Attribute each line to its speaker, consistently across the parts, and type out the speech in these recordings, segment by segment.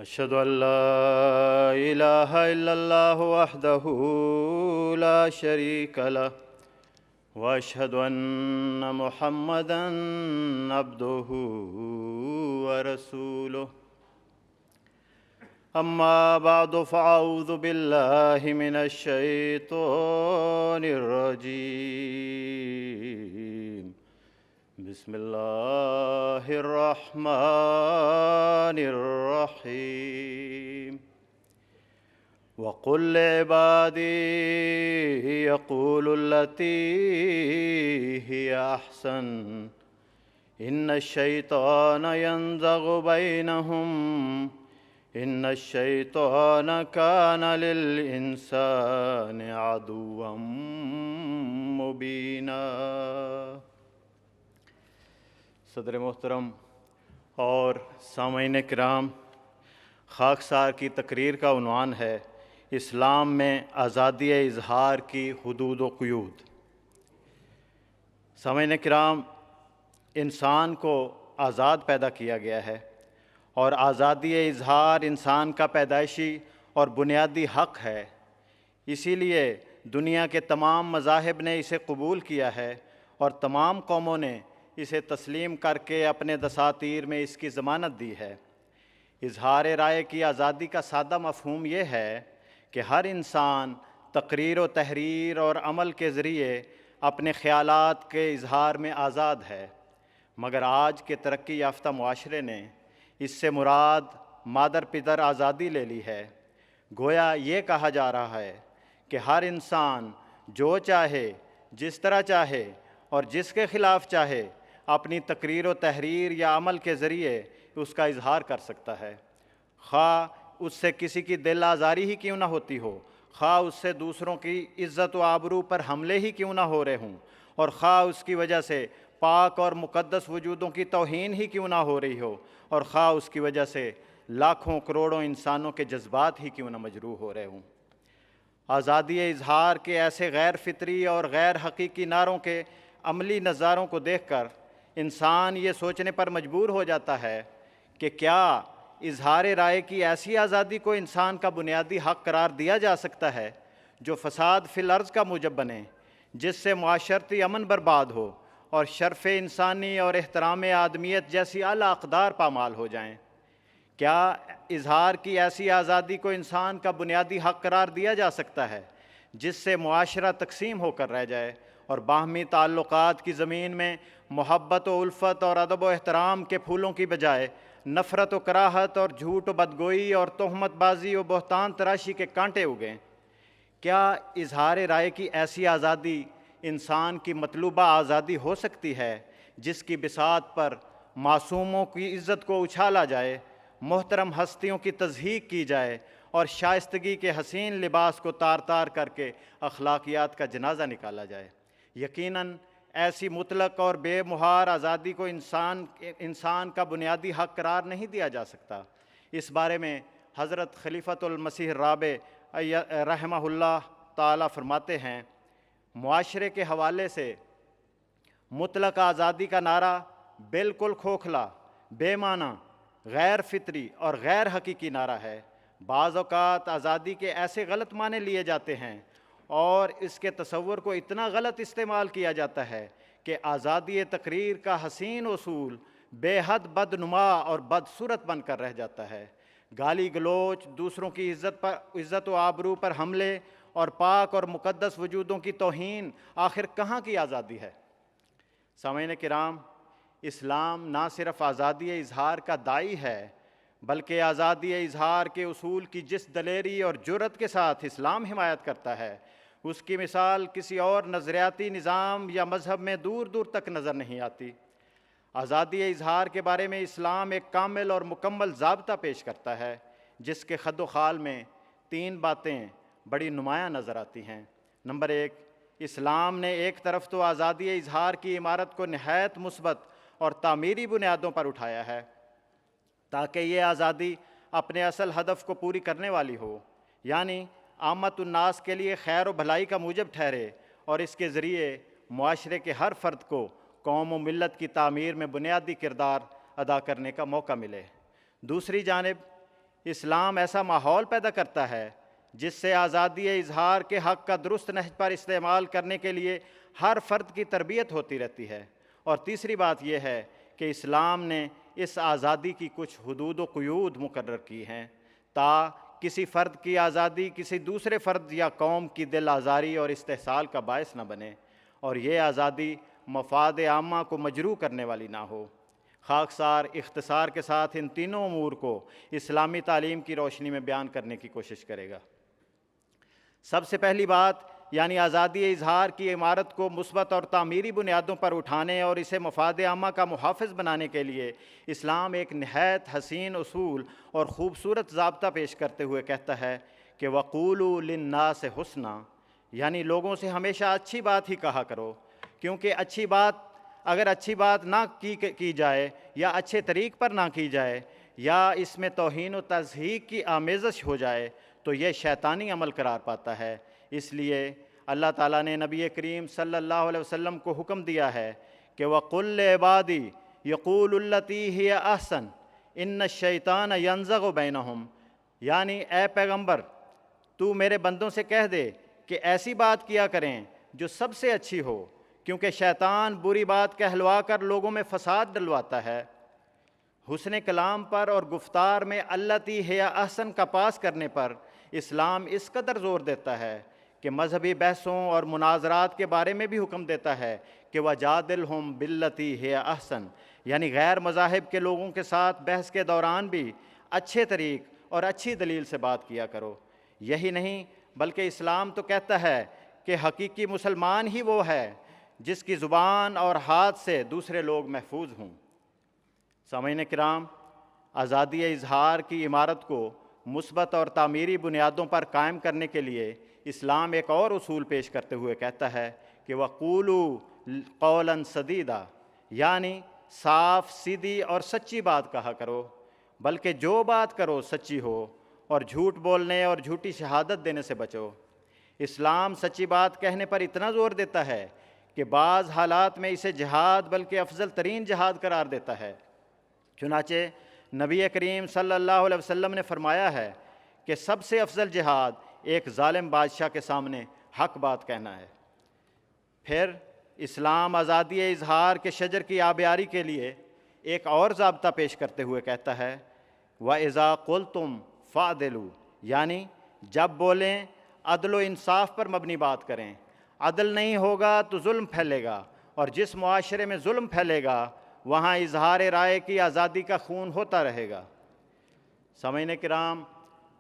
Speaker 1: أشهد أن لا إله إلا الله وحده لا شريك له وأشهد أن محمدًا عبده ورسوله أما بعد فأعوذ بالله من الشيطان الرجيم بسم الله الرحمن الرحيم وقل لعبادي يقولوا التي هي أحسن إن الشيطان ينزغ بينهم إن الشيطان كان للإنسان عدوا مبينا۔ صدر محترم اور سامعین کرام، خاکسار کی تقریر کا عنوان ہے اسلام میں آزادی اظہار کی حدود و قیود۔ سامعین کرام، انسان کو آزاد پیدا کیا گیا ہے اور آزادی اظہار انسان کا پیدائشی اور بنیادی حق ہے۔ اسی لیے دنیا کے تمام مذاہب نے اسے قبول کیا ہے اور تمام قوموں نے اسے تسلیم کر کے اپنے دساتیر میں اس کی ضمانت دی ہے۔ اظہار رائے کی آزادی کا سادہ مفہوم یہ ہے کہ ہر انسان تقریر و تحریر اور عمل کے ذریعے اپنے خیالات کے اظہار میں آزاد ہے، مگر آج کے ترقی یافتہ معاشرے نے اس سے مراد مادر پدر آزادی لے لی ہے۔ گویا یہ کہا جا رہا ہے کہ ہر انسان جو چاہے، جس طرح چاہے اور جس کے خلاف چاہے اپنی تقریر و تحریر یا عمل کے ذریعے اس کا اظہار کر سکتا ہے، خواہ اس سے کسی کی دل آزاری ہی کیوں نہ ہوتی ہو، خواہ اس سے دوسروں کی عزت و آبرو پر حملے ہی کیوں نہ ہو رہے ہوں، اور خواہ اس کی وجہ سے پاک اور مقدس وجودوں کی توہین ہی کیوں نہ ہو رہی ہو، اور خواہ اس کی وجہ سے لاکھوں کروڑوں انسانوں کے جذبات ہی کیوں نہ مجروح ہو رہے ہوں۔ آزادی اظہار کے ایسے غیر فطری اور غیر حقیقی نعروں کے عملی نظاروں کو دیکھ کر انسان یہ سوچنے پر مجبور ہو جاتا ہے کہ کیا اظہار رائے کی ایسی آزادی کو انسان کا بنیادی حق قرار دیا جا سکتا ہے جو فساد فی الارض کا موجب بنے، جس سے معاشرتی امن برباد ہو اور شرف انسانی اور احترام آدمیت جیسی اعلیٰ اقدار پامال ہو جائیں؟ کیا اظہار کی ایسی آزادی کو انسان کا بنیادی حق قرار دیا جا سکتا ہے جس سے معاشرہ تقسیم ہو کر رہ جائے اور باہمی تعلقات کی زمین میں محبت و الفت اور ادب و احترام کے پھولوں کی بجائے نفرت و کراہت اور جھوٹ و بدگوئی اور تہمت بازی و بہتان تراشی کے کانٹے اگیں؟ کیا اظہار رائے کی ایسی آزادی انسان کی مطلوبہ آزادی ہو سکتی ہے جس کی بساط پر معصوموں کی عزت کو اچھالا جائے، محترم ہستیوں کی تضحیک کی جائے اور شائستگی کے حسین لباس کو تار تار کر کے اخلاقیات کا جنازہ نکالا جائے؟ یقیناً ایسی مطلق اور بے مہار آزادی کو انسان کا بنیادی حق قرار نہیں دیا جا سکتا۔ اس بارے میں حضرت خلیفۃ المسیح الرابع رحمہ اللہ تعالیٰ فرماتے ہیں، معاشرے کے حوالے سے مطلق آزادی کا نعرہ بالکل کھوکھلا، بے معنی، غیر فطری اور غیر حقیقی نعرہ ہے۔ بعض اوقات آزادی کے ایسے غلط معنی لیے جاتے ہیں اور اس کے تصور کو اتنا غلط استعمال کیا جاتا ہے کہ آزادی تقریر کا حسین اصول بے حد بدنما اور بدصورت بن کر رہ جاتا ہے۔ گالی گلوچ، دوسروں کی عزت و آبرو پر حملے اور پاک اور مقدس وجودوں کی توہین آخر کہاں کی آزادی ہے؟ سامعین کرام، اسلام نہ صرف آزادی اظہار کا داعی ہے بلکہ آزادی اظہار کے اصول کی جس دلیری اور جرأت کے ساتھ اسلام حمایت کرتا ہے، اس کی مثال کسی اور نظریاتی نظام یا مذہب میں دور دور تک نظر نہیں آتی۔ آزادی اظہار کے بارے میں اسلام ایک کامل اور مکمل ضابطہ پیش کرتا ہے جس کے خد و خال میں 3 باتیں بڑی نمایاں نظر آتی ہیں۔ نمبر 1، اسلام نے ایک طرف تو آزادی اظہار کی عمارت کو نہایت مثبت اور تعمیری بنیادوں پر اٹھایا ہے تاکہ یہ آزادی اپنے اصل ہدف کو پوری کرنے والی ہو، یعنی عامت الناس کے لیے خیر و بھلائی کا موجب ٹھہرے اور اس کے ذریعے معاشرے کے ہر فرد کو قوم و ملت کی تعمیر میں بنیادی کردار ادا کرنے کا موقع ملے۔ دوسری جانب اسلام ایسا ماحول پیدا کرتا ہے جس سے آزادی اظہار کے حق کا درست نہج پر استعمال کرنے کے لیے ہر فرد کی تربیت ہوتی رہتی ہے۔ اور تیسری بات یہ ہے کہ اسلام نے اس آزادی کی کچھ حدود و قیود مقرر کی ہیں تا کسی فرد کی آزادی کسی دوسرے فرد یا قوم کی دل آزاری اور استحصال کا باعث نہ بنے، اور یہ آزادی مفاد عامہ کو مجروح کرنے والی نہ ہو۔ خاکسار اختصار کے ساتھ ان تینوں امور کو اسلامی تعلیم کی روشنی میں بیان کرنے کی کوشش کرے گا۔ سب سے پہلی بات یعنی آزادی اظہار کی عمارت کو مثبت اور تعمیری بنیادوں پر اٹھانے اور اسے مفاد عامہ کا محافظ بنانے کے لیے اسلام ایک نہایت حسین اصول اور خوبصورت ضابطہ پیش کرتے ہوئے کہتا ہے کہ وَقُولُوا لِلنَّاسِ حُسْنًا، یعنی لوگوں سے ہمیشہ اچھی بات ہی کہا کرو، کیونکہ اگر اچھی بات نہ کی جائے یا اچھے طریق پر نہ کی جائے یا اس میں توہین و تضحیق کی آمیزش ہو جائے تو یہ شیطانی عمل قرار پاتا ہے۔ اس لیے اللہ تعالیٰ نے نبی کریم صلی اللہ علیہ وسلم کو حکم دیا ہے کہ وَقُلْ لِعِبَادِي يَقُولُ الَّتِي هِيَ أَحْسَنُ إِنَّ الشَّيْطَانَ يَنزَغُ بَيْنَهُمْ، یعنی اے پیغمبر تو میرے بندوں سے کہہ دے کہ ایسی بات کیا کریں جو سب سے اچھی ہو، کیونکہ شیطان بری بات کہلوا کر لوگوں میں فساد ڈلواتا ہے۔ حسن کلام پر اور گفتار میں التی ہے احسن کا پاس کرنے پر اسلام اس قدر زور دیتا ہے کہ مذہبی بحثوں اور مناظرات کے بارے میں بھی حکم دیتا ہے کہ وَجَادِلْهُمْ بِالَّتِي هِيَ أَحْسَنُ، یعنی غیر مذاہب کے لوگوں کے ساتھ بحث کے دوران بھی اچھے طریق اور اچھی دلیل سے بات کیا کرو۔ یہی نہیں بلکہ اسلام تو کہتا ہے کہ حقیقی مسلمان ہی وہ ہے جس کی زبان اور ہاتھ سے دوسرے لوگ محفوظ ہوں۔ سامعین کرام، آزادی اظہار کی عمارت کو مثبت اور تعمیری بنیادوں پر قائم کرنے کے لیے اسلام ایک اور اصول پیش کرتے ہوئے کہتا ہے کہ وَقُولُوا قَوْلًا سَدِيدًا، یعنی صاف سیدھی اور سچی بات کہا کرو، بلکہ جو بات کرو سچی ہو اور جھوٹ بولنے اور جھوٹی شہادت دینے سے بچو۔ اسلام سچی بات کہنے پر اتنا زور دیتا ہے کہ بعض حالات میں اسے جہاد بلکہ افضل ترین جہاد قرار دیتا ہے۔ چنانچہ نبی کریم صلی اللہ علیہ وسلم نے فرمایا ہے کہ سب سے افضل جہاد ایک ظالم بادشاہ کے سامنے حق بات کہنا ہے۔ پھر اسلام آزادی اظہار کے شجر کی آبیاری کے لیے ایک اور ضابطہ پیش کرتے ہوئے کہتا ہے وَإِذَا قُلْتُمْ فَعْدِلُوا، یعنی جب بولیں عدل و انصاف پر مبنی بات کریں۔ عدل نہیں ہوگا تو ظلم پھیلے گا، اور جس معاشرے میں ظلم پھیلے گا وہاں اظہار رائے کی آزادی کا خون ہوتا رہے گا۔ سامعین کرام،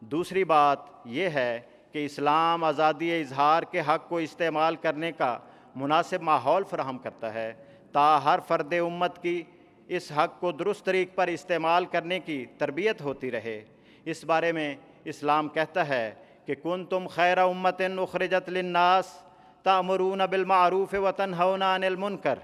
Speaker 1: دوسری بات یہ ہے کہ اسلام آزادی اظہار کے حق کو استعمال کرنے کا مناسب ماحول فراہم کرتا ہے تا ہر فرد امت کی اس حق کو درست طریق پر استعمال کرنے کی تربیت ہوتی رہے۔ اس بارے میں اسلام کہتا ہے کہ کنتم خیر امت اخرجت للناس تأمرون بالمعروف وتنہون عن المنکر،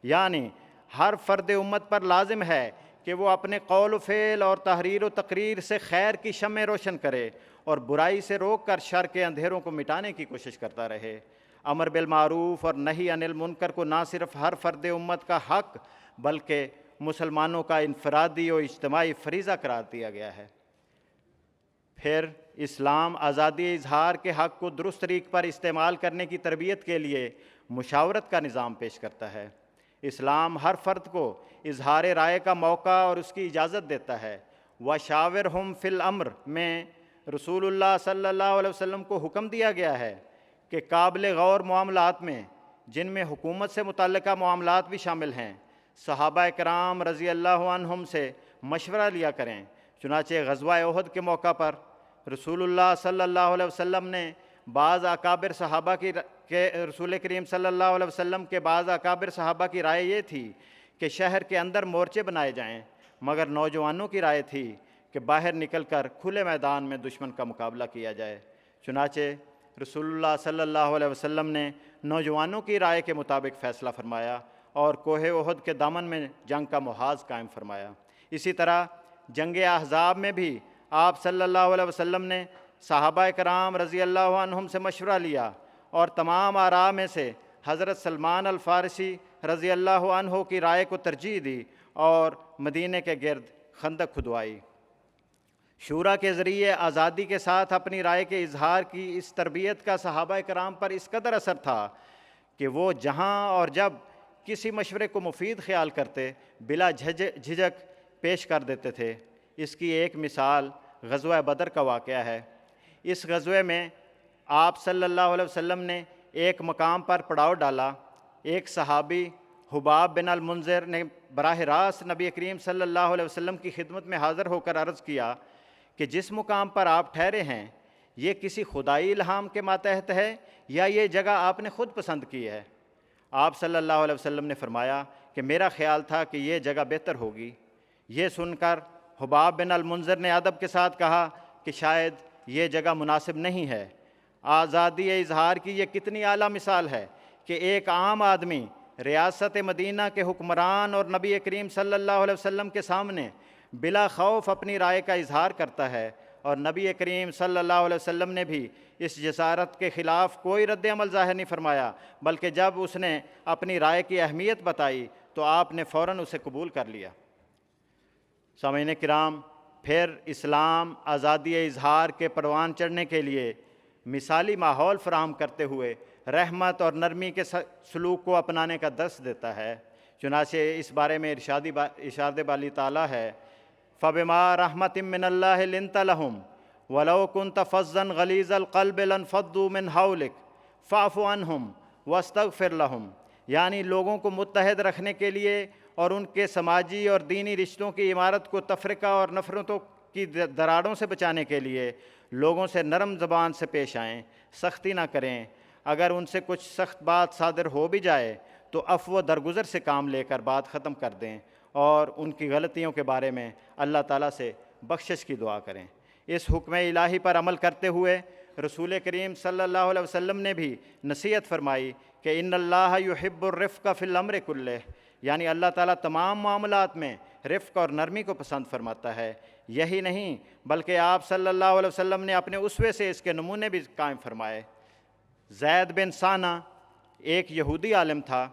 Speaker 1: یعنی ہر فرد امت پر لازم ہے کہ وہ اپنے قول و فعل اور تحریر و تقریر سے خیر کی شمع روشن کرے اور برائی سے روک کر شر کے اندھیروں کو مٹانے کی کوشش کرتا رہے۔ امر بالمعروف اور نہی عن المنکر کو نہ صرف ہر فرد امت کا حق بلکہ مسلمانوں کا انفرادی و اجتماعی فریضہ قرار دیا گیا ہے۔ پھر اسلام آزادی اظہار کے حق کو درست طریق پر استعمال کرنے کی تربیت کے لیے مشاورت کا نظام پیش کرتا ہے۔ اسلام ہر فرد کو اظہار رائے کا موقع اور اس کی اجازت دیتا ہے۔ وَشَاوِرْهُمْ فِي الْأَمْرِ میں رسول اللہ صلی اللہ علیہ وسلم کو حکم دیا گیا ہے کہ قابل غور معاملات میں، جن میں حکومت سے متعلقہ معاملات بھی شامل ہیں، صحابہ کرام رضی اللہ عنہم سے مشورہ لیا کریں۔ چنانچہ غزوہ احد کے موقع پر رسول اللہ صلی اللہ علیہ وسلم نے بعض اکابر صحابہ کے رسول کریم صلی اللہ علیہ وسلم کے بعض اکابر صحابہ کی رائے یہ تھی کہ شہر کے اندر مورچے بنائے جائیں، مگر نوجوانوں کی رائے تھی کہ باہر نکل کر کھلے میدان میں دشمن کا مقابلہ کیا جائے۔ چنانچہ رسول اللہ صلی اللہ علیہ وسلم نے نوجوانوں کی رائے کے مطابق فیصلہ فرمایا اور کوہ احد کے دامن میں جنگ کا محاذ قائم فرمایا۔ اسی طرح جنگ احزاب میں بھی آپ صلی اللہ علیہ وسلم نے صحابہ کرام رضی اللہ عنہم سے مشورہ لیا اور تمام آراء میں سے حضرت سلمان الفارسی رضی اللہ عنہ کی رائے کو ترجیح دی اور مدینہ کے گرد خندق کھدوائی۔ شورا کے ذریعے آزادی کے ساتھ اپنی رائے کے اظہار کی اس تربیت کا صحابہ کرام پر اس قدر اثر تھا کہ وہ جہاں اور جب کسی مشورے کو مفید خیال کرتے بلا جھجک پیش کر دیتے تھے۔ اس کی ایک مثال غزوہ بدر کا واقعہ ہے۔ اس غزوے میں آپ صلی اللہ علیہ وسلم نے ایک مقام پر پڑاؤ ڈالا۔ ایک صحابی حباب بن المنذر نے براہ راست نبی کریم صلی اللہ علیہ وسلم کی خدمت میں حاضر ہو کر عرض کیا کہ جس مقام پر آپ ٹھہرے ہیں یہ کسی خدائی الہام کے ماتحت ہے یا یہ جگہ آپ نے خود پسند کی ہے؟ آپ صلی اللہ علیہ وسلم نے فرمایا کہ میرا خیال تھا کہ یہ جگہ بہتر ہوگی۔ یہ سن کر حباب بن المنذر نے ادب کے ساتھ کہا کہ شاید یہ جگہ مناسب نہیں ہے۔ آزادی اظہار کی یہ کتنی اعلیٰ مثال ہے کہ ایک عام آدمی ریاست مدینہ کے حکمران اور نبی کریم صلی اللہ علیہ وسلم کے سامنے بلا خوف اپنی رائے کا اظہار کرتا ہے، اور نبی کریم صلی اللہ علیہ وسلم نے بھی اس جسارت کے خلاف کوئی رد عمل ظاہر نہیں فرمایا، بلکہ جب اس نے اپنی رائے کی اہمیت بتائی تو آپ نے فوراً اسے قبول کر لیا۔ سامعین کرام، پھر اسلام آزادی اظہار کے پروان چڑھنے کے لیے مثالی ماحول فراہم کرتے ہوئے رحمت اور نرمی کے سلوک کو اپنانے کا درس دیتا ہے۔ چنانچہ اس بارے میں ارشاد بالی تعالیٰ ہے، فَبِمَا رَحْمَةٍ مِّنَ اللَّهِ لِنْتَ لَهُمْ وَلَوْ كُنْتَ فَظًّا غَلِيظَ الْقَلْبِ لَانفَضُّوا مِنْ حَوْلِكَ فَاعْفُ عَنْهُمْ وَاسْتَغْفِرْ لَهُمْ، یعنی لوگوں کو متحد رکھنے کے لیے اور ان کے سماجی اور دینی رشتوں کی عمارت کو تفرقہ اور نفرتوں کی دراڑوں سے بچانے کے لیے لوگوں سے نرم زبان سے پیش آئیں، سختی نہ کریں۔ اگر ان سے کچھ سخت بات صادر ہو بھی جائے تو عفو و درگزر سے کام لے کر بات ختم کر دیں اور ان کی غلطیوں کے بارے میں اللہ تعالیٰ سے بخشش کی دعا کریں۔ اس حکم الہی پر عمل کرتے ہوئے رسول کریم صلی اللہ علیہ وسلم نے بھی نصیحت فرمائی کہ ان اللہ یحب الرفق فی الامر کلہ، یعنی اللہ تعالیٰ تمام معاملات میں رفق اور نرمی کو پسند فرماتا ہے۔ یہی نہیں بلکہ آپ صلی اللہ علیہ وسلم نے اپنے اسوے سے اس کے نمونے بھی قائم فرمائے۔ زید بن ثانہ ایک یہودی عالم تھا۔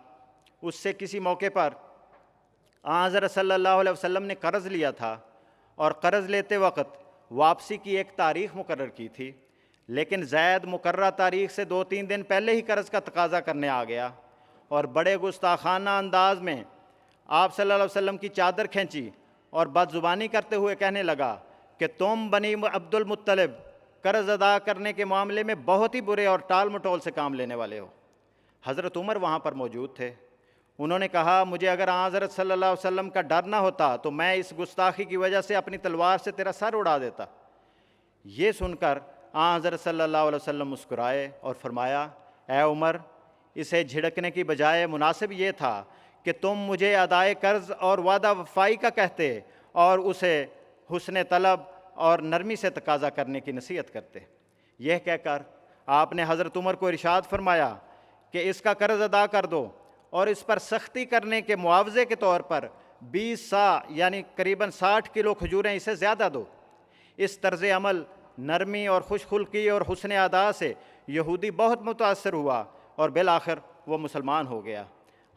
Speaker 1: اس سے کسی موقع پر حضرت صلی اللہ علیہ وسلم نے قرض لیا تھا اور قرض لیتے وقت واپسی کی ایک تاریخ مقرر کی تھی، لیکن زید مقررہ تاریخ سے 2-3 دن پہلے ہی قرض کا تقاضا کرنے آ گیا اور بڑے گستاخانہ انداز میں آپ صلی اللہ علیہ وسلم کی چادر کھینچی اور بد زبانی کرتے ہوئے کہنے لگا کہ تم بنی عبد المطلب قرض ادا کرنے کے معاملے میں بہت ہی برے اور ٹال مٹول سے کام لینے والے ہو۔ حضرت عمر وہاں پر موجود تھے۔ انہوں نے کہا مجھے اگر حضرت صلی اللہ علیہ وسلم کا ڈر نہ ہوتا تو میں اس گستاخی کی وجہ سے اپنی تلوار سے تیرا سر اڑا دیتا۔ یہ سن کر حضرت صلی اللہ علیہ وسلم مسکرائے اور فرمایا، اے عمر، اسے جھڑکنے کی بجائے مناسب یہ تھا کہ تم مجھے ادائے قرض اور وعدہ وفائی کا کہتے اور اسے حسن طلب اور نرمی سے تقاضا کرنے کی نصیحت کرتے۔ یہ کہہ کر آپ نے حضرت عمر کو ارشاد فرمایا کہ اس کا قرض ادا کر دو اور اس پر سختی کرنے کے معاوضے کے طور پر 20 سا یعنی قریباً 60 کلو کھجوریں اسے زیادہ دو۔ اس طرز عمل، نرمی اور خوش خلقی اور حسن ادا سے یہودی بہت متاثر ہوا اور بالآخر وہ مسلمان ہو گیا۔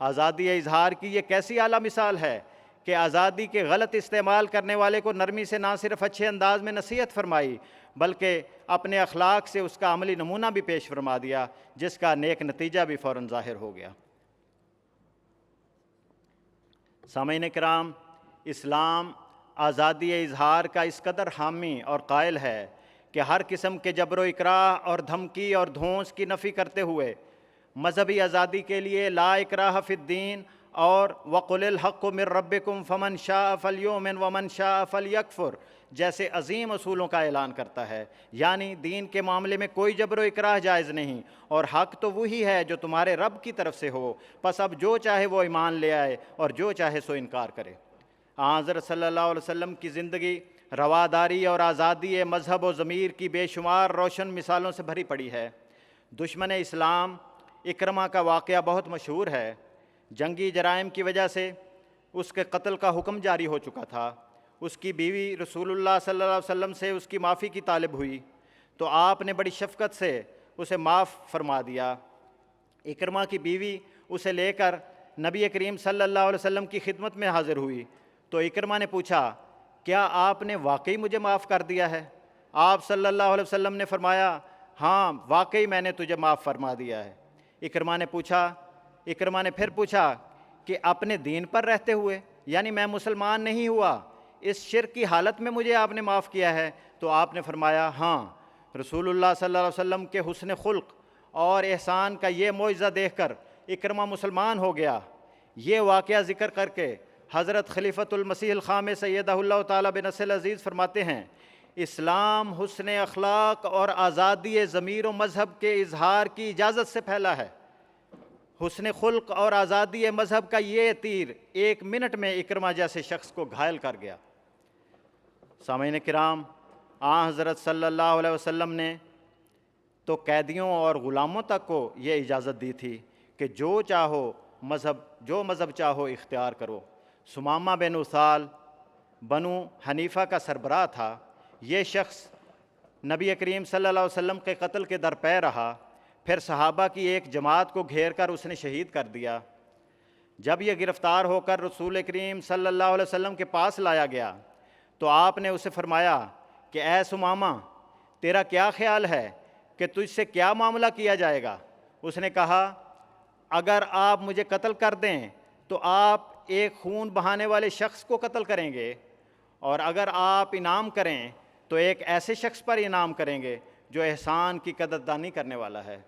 Speaker 1: آزادی اظہار کی یہ کیسی اعلیٰ مثال ہے کہ آزادی کے غلط استعمال کرنے والے کو نرمی سے نہ صرف اچھے انداز میں نصیحت فرمائی بلکہ اپنے اخلاق سے اس کا عملی نمونہ بھی پیش فرما دیا، جس کا نیک نتیجہ بھی فوراً ظاہر ہو گیا۔ سامعین کرام، اسلام آزادی اظہار کا اس قدر حامی اور قائل ہے کہ ہر قسم کے جبر و اکراہ اور دھمکی اور دھونس کی نفی کرتے ہوئے مذہبی آزادی کے لیے لا اکراہ فی الدین اور وَقُلِ الْحَقُّ مِن رَبِّكُمْ فَمَنْ شَاءَ فَلْيُؤْمِنْ وَمَنْ شَاءَ فَلْيَكْفُرْ جیسے عظیم اصولوں کا اعلان کرتا ہے، یعنی دین کے معاملے میں کوئی جبر و اکراہ جائز نہیں اور حق تو وہی ہے جو تمہارے رب کی طرف سے ہو، پس اب جو چاہے وہ ایمان لے آئے اور جو چاہے سو انکار کرے۔ حضرت صلی اللہ علیہ وسلم کی زندگی رواداری اور آزادی مذہب و ضمیر کی بے شمار روشن مثالوں سے بھری پڑی ہے۔ دشمن اسلام اکرمہ کا واقعہ بہت مشہور ہے۔ جنگی جرائم کی وجہ سے اس کے قتل کا حکم جاری ہو چکا تھا۔ اس کی بیوی رسول اللہ صلی اللہ علیہ وسلم سے اس کی معافی کی طالب ہوئی تو آپ نے بڑی شفقت سے اسے معاف فرما دیا۔ اکرمہ کی بیوی اسے لے کر نبی کریم صلی اللہ علیہ وسلم کی خدمت میں حاضر ہوئی تو اکرمہ نے پوچھا کیا آپ نے واقعی مجھے معاف کر دیا ہے؟ آپ صلی اللہ علیہ وسلم نے فرمایا ہاں واقعی میں نے تجھے معاف فرما دیا ہے۔ اکرمہ نے پھر پوچھا کہ اپنے دین پر رہتے ہوئے، یعنی میں مسلمان نہیں ہوا، اس شرک کی حالت میں مجھے آپ نے معاف کیا ہے؟ تو آپ نے فرمایا ہاں۔ رسول اللہ صلی اللہ علیہ وسلم کے حسن خلق اور احسان کا یہ معجزہ دیکھ کر اکرمہ مسلمان ہو گیا۔ یہ واقعہ ذکر کر کے حضرت خلیفۃ المسیح الخامس سیدہ اللہ تعالیٰ بنصر العزیز فرماتے ہیں، اسلام حسن اخلاق اور آزادی ضمیر و مذہب کے اظہار کی اجازت سے پھیلا ہے۔ حسن خلق اور آزادی مذہب کا یہ تیر 1 منٹ میں اکرمہ جیسے شخص کو گھائل کر گیا۔ سامعین کرام، آن حضرت صلی اللہ علیہ وسلم نے تو قیدیوں اور غلاموں تک کو یہ اجازت دی تھی کہ جو مذہب چاہو اختیار کرو۔ ثمامہ بن اسال بنو حنیفہ کا سربراہ تھا۔ یہ شخص نبی کریم صلی اللہ علیہ وسلم کے قتل کے درپے رہا، پھر صحابہ کی ایک جماعت کو گھیر کر اس نے شہید کر دیا۔ جب یہ گرفتار ہو کر رسول کریم صلی اللہ علیہ وسلم کے پاس لایا گیا تو آپ نے اسے فرمایا کہ اے ثمامہ، تیرا کیا خیال ہے کہ تجھ سے کیا معاملہ کیا جائے گا؟ اس نے کہا اگر آپ مجھے قتل کر دیں تو آپ ایک خون بہانے والے شخص کو قتل کریں گے، اور اگر آپ انعام کریں تو ایک ایسے شخص پر انعام کریں گے جو احسان کی قدردانی کرنے والا ہے۔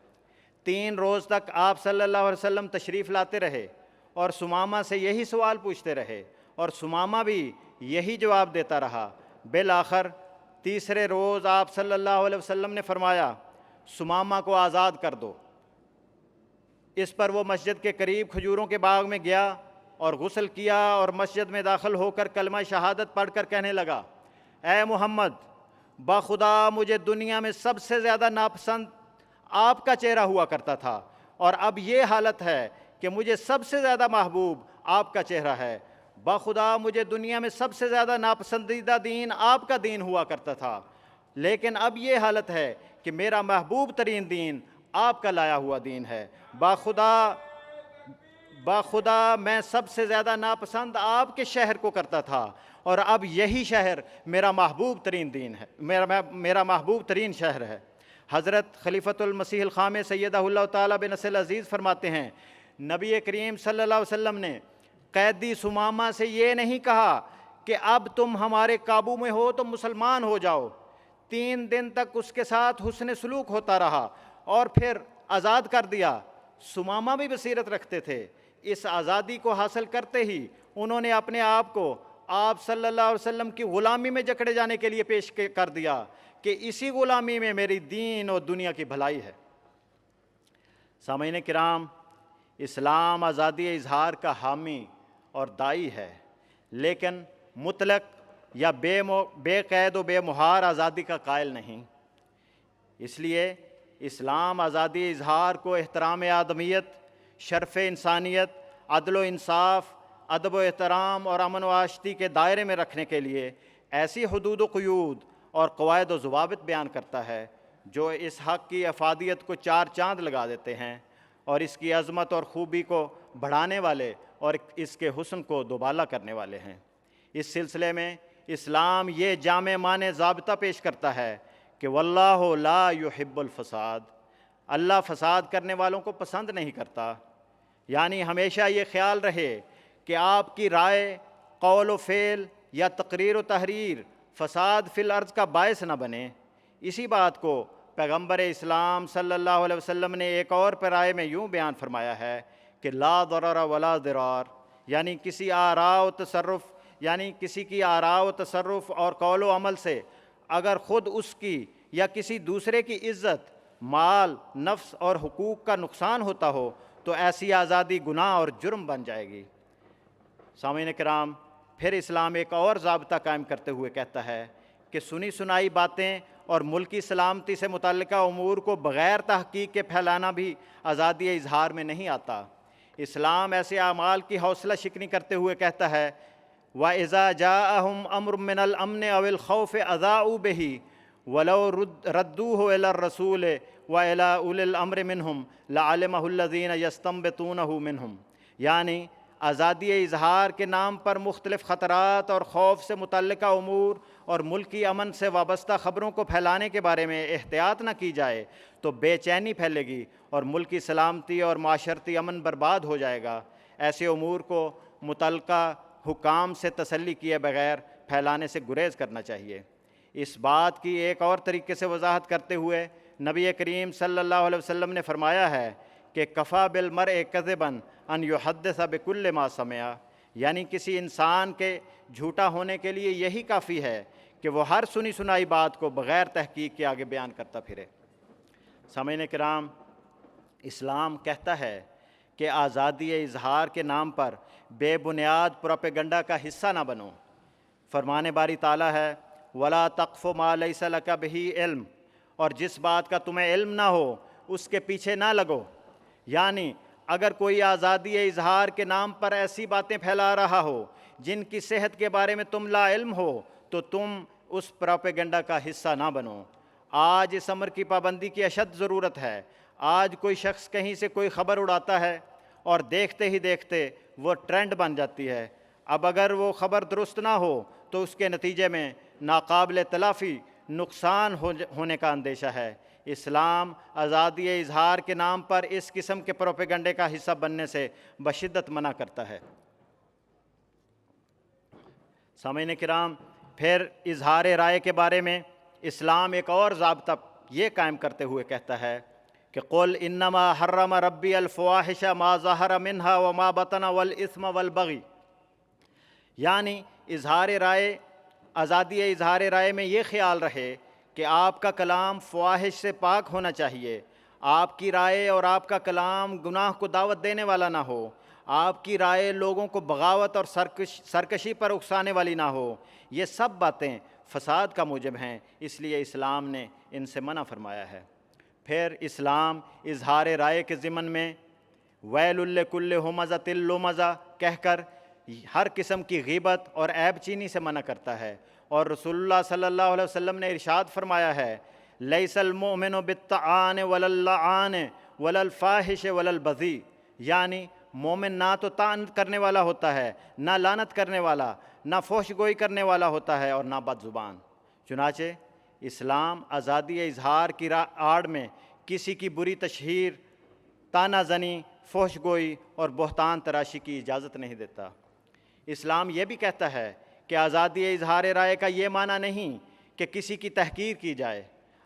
Speaker 1: 3 روز تک آپ صلی اللہ علیہ وسلم تشریف لاتے رہے اور ثمامہ سے یہی سوال پوچھتے رہے، اور ثمامہ بھی یہی جواب دیتا رہا۔ بالآخر تیسرے روز آپ صلی اللہ علیہ وسلم نے فرمایا ثمامہ کو آزاد کر دو۔ اس پر وہ مسجد کے قریب کھجوروں کے باغ میں گیا اور غسل کیا اور مسجد میں داخل ہو کر کلمہ شہادت پڑھ کر کہنے لگا، اے محمد، بخدا مجھے دنیا میں سب سے زیادہ ناپسند آپ کا چہرہ ہوا کرتا تھا، اور اب یہ حالت ہے کہ مجھے سب سے زیادہ محبوب آپ کا چہرہ ہے۔ بخدا مجھے دنیا میں سب سے زیادہ ناپسندیدہ دین آپ کا دین ہوا کرتا تھا، لیکن اب یہ حالت ہے کہ میرا محبوب ترین دین آپ کا لایا ہوا دین ہے۔ بخدا میں سب سے زیادہ ناپسند آپ کے شہر کو کرتا تھا، اور اب یہی شہر میرا محبوب ترین دین ہے، میرا محبوب ترین شہر ہے۔ حضرت خلیفۃ المسیح الخامس سیدہ اللہ تعالیٰ بنصر العزیز فرماتے ہیں، نبی کریم صلی اللہ علیہ وسلم نے قیدی ثمامہ سے یہ نہیں کہا کہ اب تم ہمارے قابو میں ہو تو مسلمان ہو جاؤ۔ 3 دن تک اس کے ساتھ حسن سلوک ہوتا رہا اور پھر آزاد کر دیا۔ ثمامہ بھی بصیرت رکھتے تھے۔ اس آزادی کو حاصل کرتے ہی انہوں نے اپنے آپ کو آپ صلی اللہ علیہ وسلم کی غلامی میں جکڑے جانے کے لیے پیش کر دیا کہ اسی غلامی میں میری دین اور دنیا کی بھلائی ہے۔ سامعین کرام، اسلام آزادی اظہار کا حامی اور داعی ہے، لیکن مطلق یا بے قید و بے مہار آزادی کا قائل نہیں۔ اس لیے اسلام آزادی اظہار کو احترام آدمیت، شرف انسانیت، عدل و انصاف، ادب و احترام اور امن و آشتی کے دائرے میں رکھنے کے لیے ایسی حدود و قیود اور قواعد و ضوابط بیان کرتا ہے جو اس حق کی افادیت کو 4 چاند لگا دیتے ہیں اور اس کی عظمت اور خوبی کو بڑھانے والے اور اس کے حسن کو دوبالا کرنے والے ہیں۔ اس سلسلے میں اسلام یہ جامع معنی ضابطہ پیش کرتا ہے کہ واللہ لا یحب الفساد، اللہ فساد کرنے والوں کو پسند نہیں کرتا۔ یعنی ہمیشہ یہ خیال رہے کہ آپ کی رائے، قول و فعل یا تقریر و تحریر فساد فی الارض کا باعث نہ بنے۔ اسی بات کو پیغمبر اسلام صلی اللہ علیہ وسلم نے ایک اور پیرائے میں یوں بیان فرمایا ہے کہ لا ضرر ولا ضرار، یعنی کسی کی آراء و تصرف اور قول و عمل سے اگر خود اس کی یا کسی دوسرے کی عزت، مال، نفس اور حقوق کا نقصان ہوتا ہو تو ایسی آزادی گناہ اور جرم بن جائے گی۔ سامعین کرام، پھر اسلام ایک اور ضابطہ قائم کرتے ہوئے کہتا ہے کہ سنی سنائی باتیں اور ملکی سلامتی سے متعلقہ امور کو بغیر تحقیق کے پھیلانا بھی آزادی اظہار میں نہیں آتا۔ اسلام ایسے اعمال کی حوصلہ شکنی کرتے ہوئے کہتا ہے وَإِذَا جَاءَهُمْ أَمْرٌ مِّنَ الْأَمْنِ أَوِ الْخَوْفِ أَذَاعُوا بِهِ وَلَوْ رَدُّوهُ إِلَى الرَّسُولِ وَإِلَى أُولِي الْأَمْرِ مِنْهُمْ لَعَلِمَهُ الَّذِينَ يَسْتَنبِطُونَهُ مِنْهُمْ، یعنی آزادی اظہار کے نام پر مختلف خطرات اور خوف سے متعلقہ امور اور ملکی امن سے وابستہ خبروں کو پھیلانے کے بارے میں احتیاط نہ کی جائے تو بے چینی پھیلے گی اور ملکی سلامتی اور معاشرتی امن برباد ہو جائے گا۔ ایسے امور کو متعلقہ حکام سے تسلی کیے بغیر پھیلانے سے گریز کرنا چاہیے۔ اس بات کی ایک اور طریقے سے وضاحت کرتے ہوئے نبی کریم صلی اللہ علیہ وسلم نے فرمایا ہے کہ کفا بالمرء کذبا ان یحدث بکل ما سمع، یعنی کسی انسان کے جھوٹا ہونے کے لیے یہی کافی ہے کہ وہ ہر سنی سنائی بات کو بغیر تحقیق کے آگے بیان کرتا پھرے۔ سامعین کرام، اسلام کہتا ہے کہ آزادی اظہار کے نام پر بے بنیاد پروپیگنڈا کا حصہ نہ بنو۔ فرمان باری تعالیٰ ہے وَلَا تَقْفُ مَا لَيْسَ لَكَ بِهِ علم، اور جس بات کا تمہیں علم نہ ہو اس کے پیچھے نہ لگو۔ یعنی اگر کوئی آزادی اظہار کے نام پر ایسی باتیں پھیلا رہا ہو جن کی صحت کے بارے میں تم لا علم ہو تو تم اس پروپیگنڈا کا حصہ نہ بنو۔ آج اس امر کی پابندی کی اشد ضرورت ہے۔ آج کوئی شخص کہیں سے کوئی خبر اڑاتا ہے اور دیکھتے ہی دیکھتے وہ ٹرینڈ بن جاتی ہے۔ اب اگر وہ خبر درست نہ ہو تو اس کے نتیجے میں ناقابل تلافی نقصان ہونے کا اندیشہ ہے۔ اسلام آزادی اظہار کے نام پر اس قسم کے پروپیگنڈے کا حصہ بننے سے بشدت منع کرتا ہے۔ سامعین کرام، پھر اظہار رائے کے بارے میں اسلام ایک اور ضابطہ یہ قائم کرتے ہوئے کہتا ہے کہ قُلْ إِنَّمَا حَرَّمَ رَبِّيَ الْفَوَاحِشَ مَا ظَهَرَ مِنْهَا وَمَا بَطَنَ وَالْإِثْمَ وَالْبَغْيَ، یعنی اظہار رائے، آزادی اظہار رائے میں یہ خیال رہے کہ آپ کا کلام فواحش سے پاک ہونا چاہیے، آپ کی رائے اور آپ کا کلام گناہ کو دعوت دینے والا نہ ہو، آپ کی رائے لوگوں کو بغاوت اور سرکشی پر اکسانے والی نہ ہو۔ یہ سب باتیں فساد کا موجب ہیں، اس لیے اسلام نے ان سے منع فرمایا ہے۔ پھر اسلام اظہار رائے کے ضمن میں ویل لکل ہمزۃ لمزہ کہہ کر ہر قسم کی غیبت اور عیب چینی سے منع کرتا ہے، اور رسول اللہ صلی اللہ علیہ وسلم نے ارشاد فرمایا ہے لیس المؤمن بالطعان ولا اللعان ولا الفاحش ولا البذیء، یعنی مومن نہ تو طعن کرنے والا ہوتا ہے، نہ لعنت کرنے والا، نہ فحش گوئی کرنے والا ہوتا ہے، اور نہ بد زبان۔ چنانچہ اسلام آزادی اظہار کی آڑ میں کسی کی بری تشہیر، طعنہ زنی، فحش گوئی اور بہتان تراشی کی اجازت نہیں دیتا۔ اسلام یہ بھی کہتا ہے کہ آزادی اظہار رائے کا یہ معنی نہیں کہ کسی کی تحقیر کی جائے۔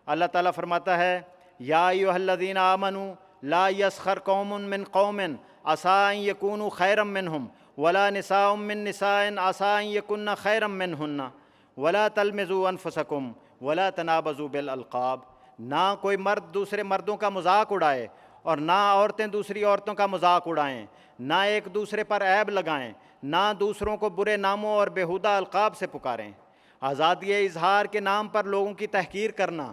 Speaker 1: اللہ تعالیٰ فرماتا ہے یا ایھا الذین آمنوا لا یسخر قوم من قوم عسیٰ ان یکونوا خیرا منہم ولا نساء من نساء عسیٰ ان یکن خیرا منہن ولا تلمزوا انفسکم ولا تنابزوا بالالقاب، نہ کوئی مرد دوسرے مردوں کا مذاق اڑائے اور نہ عورتیں دوسری عورتوں کا مذاق اڑائیں، نہ ایک دوسرے پر عیب لگائیں، نہ دوسروں کو برے ناموں اور بیہودہ القاب سے پکاریں۔ آزادی اظہار کے نام پر لوگوں کی تحقیر کرنا،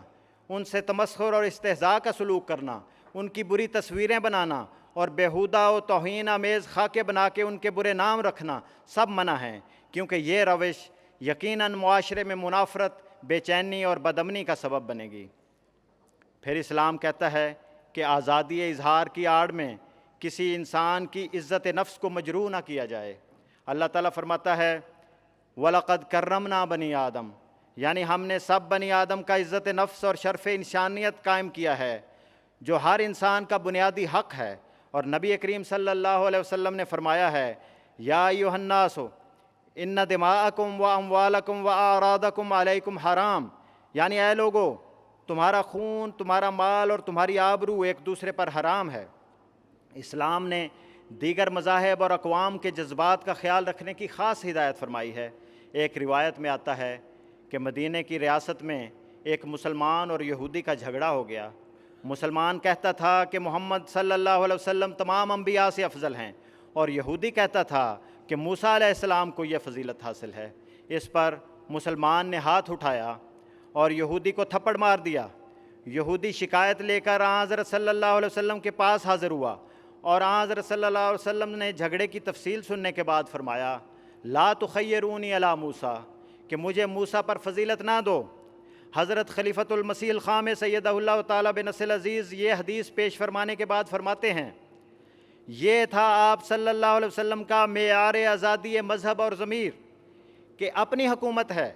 Speaker 1: ان سے تمسخر اور استہزاء کا سلوک کرنا، ان کی بری تصویریں بنانا اور بیہودہ و توہین آمیز خاکے بنا کے ان کے برے نام رکھنا سب منع ہیں، کیونکہ یہ روش یقیناً معاشرے میں منافرت، بے چینی اور بدامنی کا سبب بنے گی۔ پھر اسلام کہتا ہے کہ آزادی اظہار کی آڑ میں کسی انسان کی عزت نفس کو مجروح نہ کیا جائے۔ اللہ تعالیٰ فرماتا ہے وَلَقَدْ كَرَّمْنَا بَنِي آدم، یعنی ہم نے سب بنی آدم کا عزت نفس اور شرف انسانیت قائم کیا ہے، جو ہر انسان کا بنیادی حق ہے۔ اور نبی کریم صلی اللہ علیہ وسلم نے فرمایا ہے یا ایھا الناس ان دماءکم واموالکم واعراضکم علیکم حرام، یعنی اے لوگو، تمہارا خون، تمہارا مال اور تمہاری آبرو ایک دوسرے پر حرام ہے۔ اسلام نے دیگر مذاہب اور اقوام کے جذبات کا خیال رکھنے کی خاص ہدایت فرمائی ہے۔ ایک روایت میں آتا ہے کہ مدینہ کی ریاست میں ایک مسلمان اور یہودی کا جھگڑا ہو گیا۔ مسلمان کہتا تھا کہ محمد صلی اللہ علیہ وسلم تمام انبیاء سے افضل ہیں، اور یہودی کہتا تھا کہ موسیٰ علیہ السلام کو یہ فضیلت حاصل ہے۔ اس پر مسلمان نے ہاتھ اٹھایا اور یہودی کو تھپڑ مار دیا۔ یہودی شکایت لے کر آن حضرت صلی اللہ علیہ وسلم کے پاس حاضر ہوا، اور آن حضرت صلی اللہ علیہ وسلم نے جھگڑے کی تفصیل سننے کے بعد فرمایا لا تخیرونی علی موسیٰ، کہ مجھے موسیٰ پر فضیلت نہ دو۔ حضرت خلیفۃ المسیح الخامس سیدہ اللہ تعالیٰ بنصر العزیز یہ حدیث پیش فرمانے کے بعد فرماتے ہیں یہ تھا آپ صلی اللہ علیہ وسلم کا معیار آزادی مذہب اور ضمیر کہ اپنی حکومت ہے،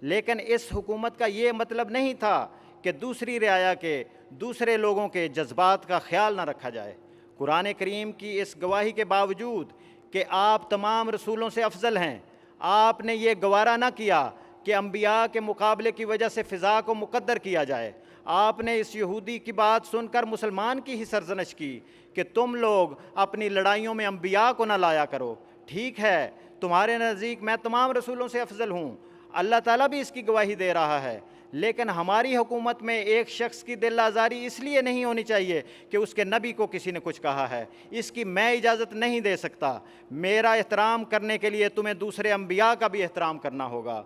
Speaker 1: لیکن اس حکومت کا یہ مطلب نہیں تھا کہ دوسری رعایا کے، دوسرے لوگوں کے جذبات کا خیال نہ رکھا جائے۔ قرآن کریم کی اس گواہی کے باوجود کہ آپ تمام رسولوں سے افضل ہیں، آپ نے یہ گوارا نہ کیا کہ انبیاء کے مقابلے کی وجہ سے فضا کو مقدر کیا جائے۔ آپ نے اس یہودی کی بات سن کر مسلمان کی ہی سرزنش کی کہ تم لوگ اپنی لڑائیوں میں انبیاء کو نہ لایا کرو۔ ٹھیک ہے، تمہارے نزدیک میں تمام رسولوں سے افضل ہوں، اللہ تعالیٰ بھی اس کی گواہی دے رہا ہے، لیکن ہماری حکومت میں ایک شخص کی دل آزاری اس لیے نہیں ہونی چاہیے کہ اس کے نبی کو کسی نے کچھ کہا ہے، اس کی میں اجازت نہیں دے سکتا۔ میرا احترام کرنے کے لیے تمہیں دوسرے انبیاء کا بھی احترام کرنا ہوگا۔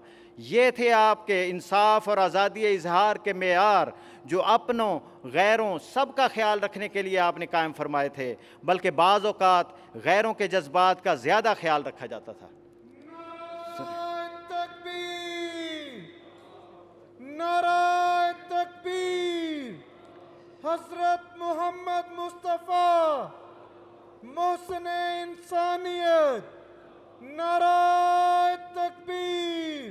Speaker 1: یہ تھے آپ کے انصاف اور آزادی اظہار کے معیار جو اپنوں، غیروں، سب کا خیال رکھنے کے لیے آپ نے قائم فرمائے تھے، بلکہ بعض اوقات غیروں کے جذبات کا زیادہ خیال رکھا جاتا تھا۔
Speaker 2: نعرہ تکبیر! حضرت محمد مصطفیٰ محسن انسانیت! نعرہ تکبیر!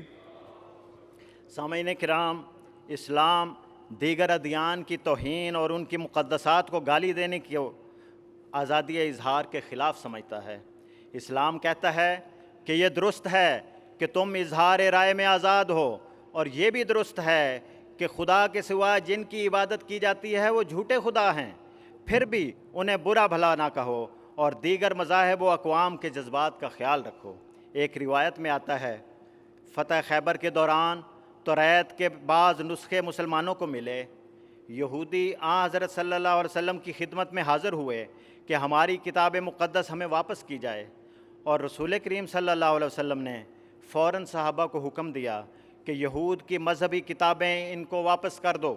Speaker 1: سامعین کرام، اسلام دیگر ادیان کی توہین اور ان کی مقدسات کو گالی دینے کی آزادی اظہار کے خلاف سمجھتا ہے۔ اسلام کہتا ہے کہ یہ درست ہے کہ تم اظہار رائے میں آزاد ہو، اور یہ بھی درست ہے کہ خدا کے سوا جن کی عبادت کی جاتی ہے وہ جھوٹے خدا ہیں، پھر بھی انہیں برا بھلا نہ کہو اور دیگر مذاہب و اقوام کے جذبات کا خیال رکھو۔ ایک روایت میں آتا ہے، فتح خیبر کے دوران توریت کے بعض نسخے مسلمانوں کو ملے۔ یہودی حضرت صلی اللہ علیہ وسلم کی خدمت میں حاضر ہوئے کہ ہماری کتاب مقدس ہمیں واپس کی جائے، اور رسول کریم صلی اللہ علیہ وسلم نے فوراً صحابہ کو حکم دیا کہ یہود کی مذہبی کتابیں ان کو واپس کر دو۔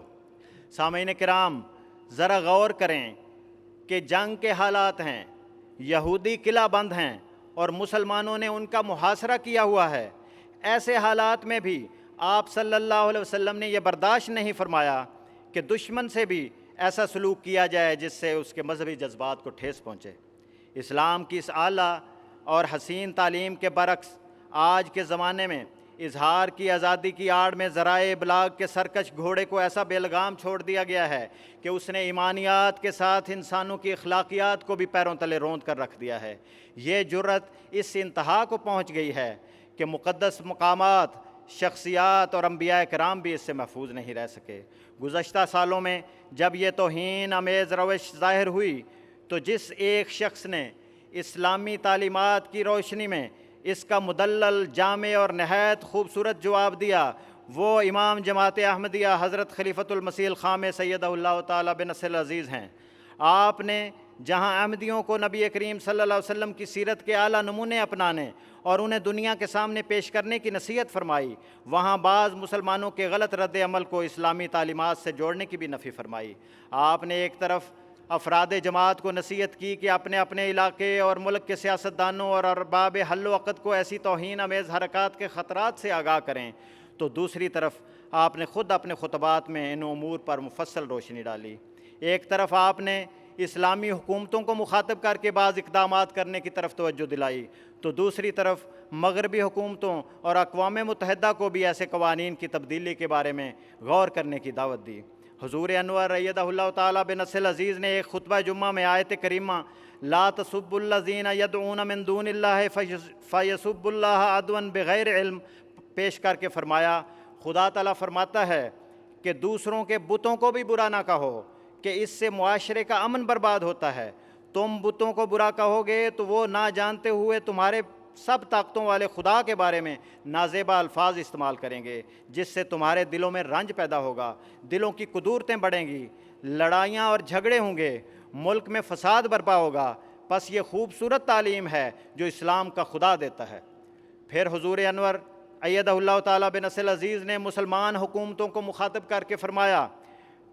Speaker 1: سامعین کرام، ذرا غور کریں کہ جنگ کے حالات ہیں، یہودی قلعہ بند ہیں اور مسلمانوں نے ان کا محاصرہ کیا ہوا ہے۔ ایسے حالات میں بھی آپ صلی اللہ علیہ وسلم نے یہ برداشت نہیں فرمایا کہ دشمن سے بھی ایسا سلوک کیا جائے جس سے اس کے مذہبی جذبات کو ٹھیس پہنچے۔ اسلام کی اس اعلیٰ اور حسین تعلیم کے برعکس آج کے زمانے میں اظہار کی آزادی کی آڑ میں ذرائع ابلاغ کے سرکش گھوڑے کو ایسا بے لگام چھوڑ دیا گیا ہے کہ اس نے ایمانیات کے ساتھ انسانوں کی اخلاقیات کو بھی پیروں تلے روند کر رکھ دیا ہے۔ یہ جرأت اس انتہا کو پہنچ گئی ہے کہ مقدس مقامات، شخصیات اور انبیاء کرام بھی اس سے محفوظ نہیں رہ سکے۔ گزشتہ سالوں میں جب یہ توہین آمیز روش ظاہر ہوئی تو جس ایک شخص نے اسلامی تعلیمات کی روشنی میں اس کا مدلل، جامع اور نہایت خوبصورت جواب دیا، وہ امام جماعت احمدیہ حضرت خلیفۃ المسیح الخامس سیدہ اللہ تعالیٰ بنصر العزیز ہیں۔ آپ نے جہاں احمدیوں کو نبی کریم صلی اللہ علیہ وسلم کی سیرت کے اعلیٰ نمونے اپنانے اور انہیں دنیا کے سامنے پیش کرنے کی نصیحت فرمائی، وہاں بعض مسلمانوں کے غلط رد عمل کو اسلامی تعلیمات سے جوڑنے کی بھی نفی فرمائی۔ آپ نے ایک طرف افراد جماعت کو نصیحت کی کہ اپنے اپنے علاقے اور ملک کے سیاستدانوں اور ارباب حل و عقد کو ایسی توہین آمیز حرکات کے خطرات سے آگاہ کریں، تو دوسری طرف آپ نے خود اپنے خطبات میں ان امور پر مفصل روشنی ڈالی۔ ایک طرف آپ نے اسلامی حکومتوں کو مخاطب کر کے بعض اقدامات کرنے کی طرف توجہ دلائی، تو دوسری طرف مغربی حکومتوں اور اقوام متحدہ کو بھی ایسے قوانین کی تبدیلی کے بارے میں غور کرنے کی دعوت دی۔ حضور انور ایدہ اللہ تعالیٰ بنصر العزیز نے ایک خطبہ جمعہ میں آیت کریمہ لا تسبوا الذین یدعون من دون اللہ فیسبوا اللہ عدوا بغیر علم پیش کر کے فرمایا، خدا تعالیٰ فرماتا ہے کہ دوسروں کے بتوں کو بھی برا نہ کہو کہ اس سے معاشرے کا امن برباد ہوتا ہے۔ تم بتوں کو برا کہو گے تو وہ نہ جانتے ہوئے تمہارے سب طاقتوں والے خدا کے بارے میں نازیبا الفاظ استعمال کریں گے، جس سے تمہارے دلوں میں رنج پیدا ہوگا، دلوں کی قدورتیں بڑھیں گی، لڑائیاں اور جھگڑے ہوں گے، ملک میں فساد برپا ہوگا۔ پس یہ خوبصورت تعلیم ہے جو اسلام کا خدا دیتا ہے۔ پھر حضور انور ایدہ اللہ تعالیٰ بنصر العزیز نے مسلمان حکومتوں کو مخاطب کر کے فرمایا،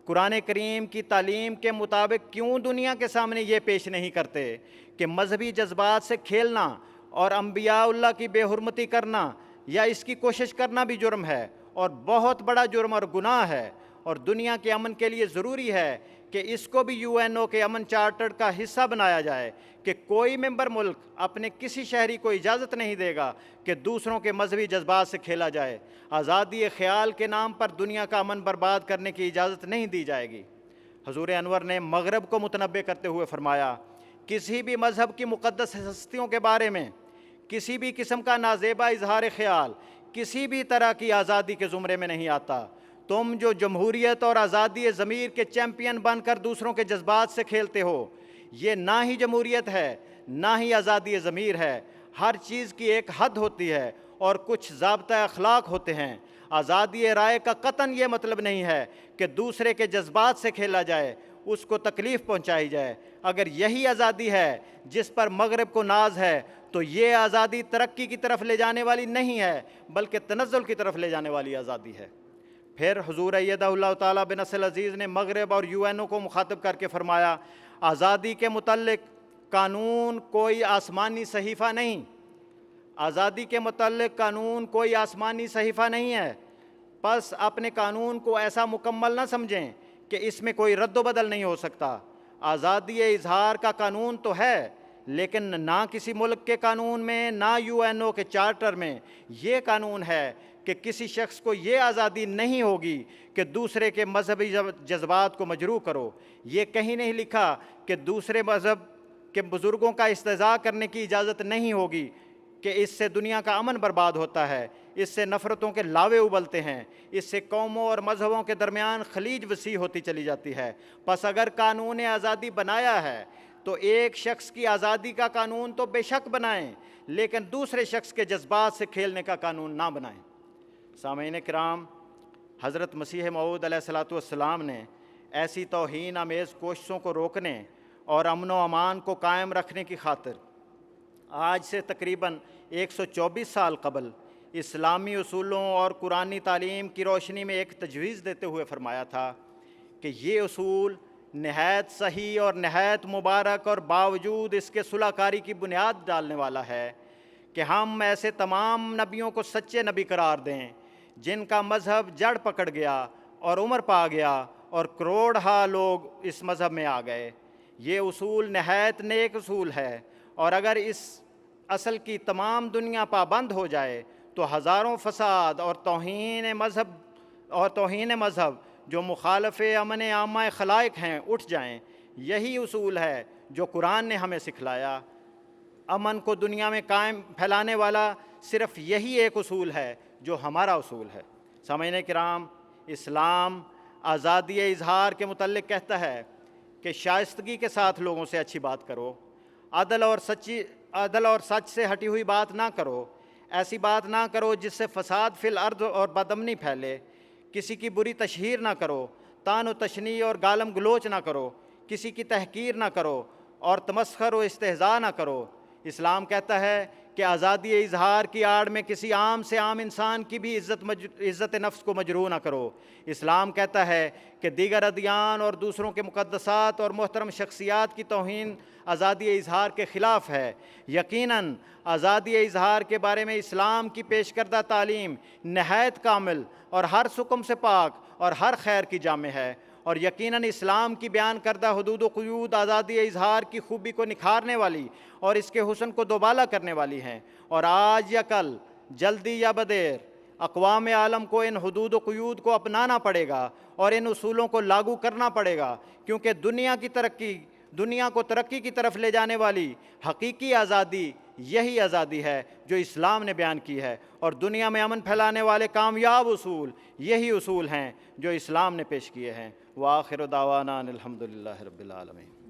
Speaker 1: قرآن کریم کی تعلیم کے مطابق کیوں دنیا کے سامنے یہ پیش نہیں کرتے کہ مذہبی جذبات سے کھیلنا اور انبیاء اللہ کی بے حرمتی کرنا یا اس کی کوشش کرنا بھی جرم ہے اور بہت بڑا جرم اور گناہ ہے، اور دنیا کے امن کے لیے ضروری ہے کہ اس کو بھی UN کے امن چارٹر کا حصہ بنایا جائے کہ کوئی ممبر ملک اپنے کسی شہری کو اجازت نہیں دے گا کہ دوسروں کے مذہبی جذبات سے کھیلا جائے۔ آزادی خیال کے نام پر دنیا کا امن برباد کرنے کی اجازت نہیں دی جائے گی۔ حضور انور نے مغرب کو متنبع کرتے ہوئے فرمایا، کسی بھی مذہب کی مقدس ہستیوں کے بارے میں کسی بھی قسم کا نازیبا اظہار خیال کسی بھی طرح کی آزادی کے زمرے میں نہیں آتا۔ تم جو جمہوریت اور آزادی ضمیر کے چیمپئن بن کر دوسروں کے جذبات سے کھیلتے ہو، یہ نہ ہی جمہوریت ہے نہ ہی آزادی ضمیر ہے۔ ہر چیز کی ایک حد ہوتی ہے اور کچھ ضابطۂ اخلاق ہوتے ہیں۔ آزادی رائے کا قطعاً یہ مطلب نہیں ہے کہ دوسرے کے جذبات سے کھیلا جائے، اس کو تکلیف پہنچائی جائے۔ اگر یہی آزادی ہے جس پر مغرب کو ناز ہے تو یہ آزادی ترقی کی طرف لے جانے والی نہیں ہے بلکہ تنزل کی طرف لے جانے والی آزادی ہے۔ پھر حضور ایدہ اللہ تعالیٰ بن نصر العزیز نے مغرب اور UN کو مخاطب کر کے فرمایا، آزادی کے متعلق قانون کوئی آسمانی صحیفہ نہیں۔ آزادی کے متعلق قانون کوئی آسمانی صحیفہ نہیں ہے، پس اپنے قانون کو ایسا مکمل نہ سمجھیں کہ اس میں کوئی رد و بدل نہیں ہو سکتا۔ آزادی اظہار کا قانون تو ہے لیکن نہ کسی ملک کے قانون میں نہ UN کے چارٹر میں یہ قانون ہے کہ کسی شخص کو یہ آزادی نہیں ہوگی کہ دوسرے کے مذہبی جذبات کو مجروح کرو۔ یہ کہیں نہیں لکھا کہ دوسرے مذہب کے بزرگوں کا استہزاء کرنے کی اجازت نہیں ہوگی کہ اس سے دنیا کا امن برباد ہوتا ہے، اس سے نفرتوں کے لاوے ابلتے ہیں، اس سے قوموں اور مذہبوں کے درمیان خلیج وسیع ہوتی چلی جاتی ہے۔ پس اگر قانون آزادی بنایا ہے تو ایک شخص کی آزادی کا قانون تو بے شک بنائیں لیکن دوسرے شخص کے جذبات سے کھیلنے کا قانون نہ بنائیں۔ سامعین کرام، حضرت مسیح موعود علیہ الصلوۃ والسلام نے ایسی توہین آمیز کوششوں کو روکنے اور امن و امان کو قائم رکھنے کی خاطر آج سے تقریباً 124 سال قبل اسلامی اصولوں اور قرآنی تعلیم کی روشنی میں ایک تجویز دیتے ہوئے فرمایا تھا کہ یہ اصول نہایت صحیح اور نہایت مبارک اور باوجود اس کے صلح کاری کی بنیاد ڈالنے والا ہے کہ ہم ایسے تمام نبیوں کو سچے نبی قرار دیں جن کا مذہب جڑ پکڑ گیا اور عمر پا گیا اور کروڑہا لوگ اس مذہب میں آ گئے۔ یہ اصول نہایت نیک اصول ہے اور اگر اس اصل کی تمام دنیا پابند ہو جائے تو ہزاروں فساد اور توہین مذہب جو مخالف امن عامہ خلائق ہیں اٹھ جائیں۔ یہی اصول ہے جو قرآن نے ہمیں سکھلایا۔ امن کو دنیا میں قائم پھیلانے والا صرف یہی ایک اصول ہے جو ہمارا اصول ہے۔ سامعین کرام، اسلام آزادی اظہار کے متعلق کہتا ہے کہ شائستگی کے ساتھ لوگوں سے اچھی بات کرو، عدل اور سچ سے ہٹی ہوئی بات نہ کرو، ایسی بات نہ کرو جس سے فساد فی الارض اور بدامنی پھیلے، کسی کی بری تشہیر نہ کرو، طعن و تشنیع اور گالم گلوچ نہ کرو، کسی کی تحقیر نہ کرو اور تمسخر و استہزاء نہ کرو۔ اسلام کہتا ہے کہ آزادی اظہار کی آڑ میں کسی عام سے عام انسان کی بھی عزت نفس کو مجروح نہ کرو۔ اسلام کہتا ہے کہ دیگر ادیان اور دوسروں کے مقدسات اور محترم شخصیات کی توہین آزادی اظہار کے خلاف ہے۔ یقیناً آزادی اظہار کے بارے میں اسلام کی پیش کردہ تعلیم نہایت کامل اور ہر سقم سے پاک اور ہر خیر کی جامع ہے، اور یقیناً اسلام کی بیان کردہ حدود و قیود آزادی اظہار کی خوبی کو نکھارنے والی اور اس کے حسن کو دوبالا کرنے والی ہیں، اور آج یا کل، جلدی یا بدیر، اقوام عالم کو ان حدود و قیود کو اپنانا پڑے گا اور ان اصولوں کو لاگو کرنا پڑے گا، کیونکہ دنیا کو ترقی کی طرف لے جانے والی حقیقی آزادی یہی آزادی ہے جو اسلام نے بیان کی ہے، اور دنیا میں امن پھیلانے والے کامیاب اصول یہی اصول ہیں جو اسلام نے پیش کیے ہیں۔ وآخر دعوانا ان الحمد للہ رب العالمین۔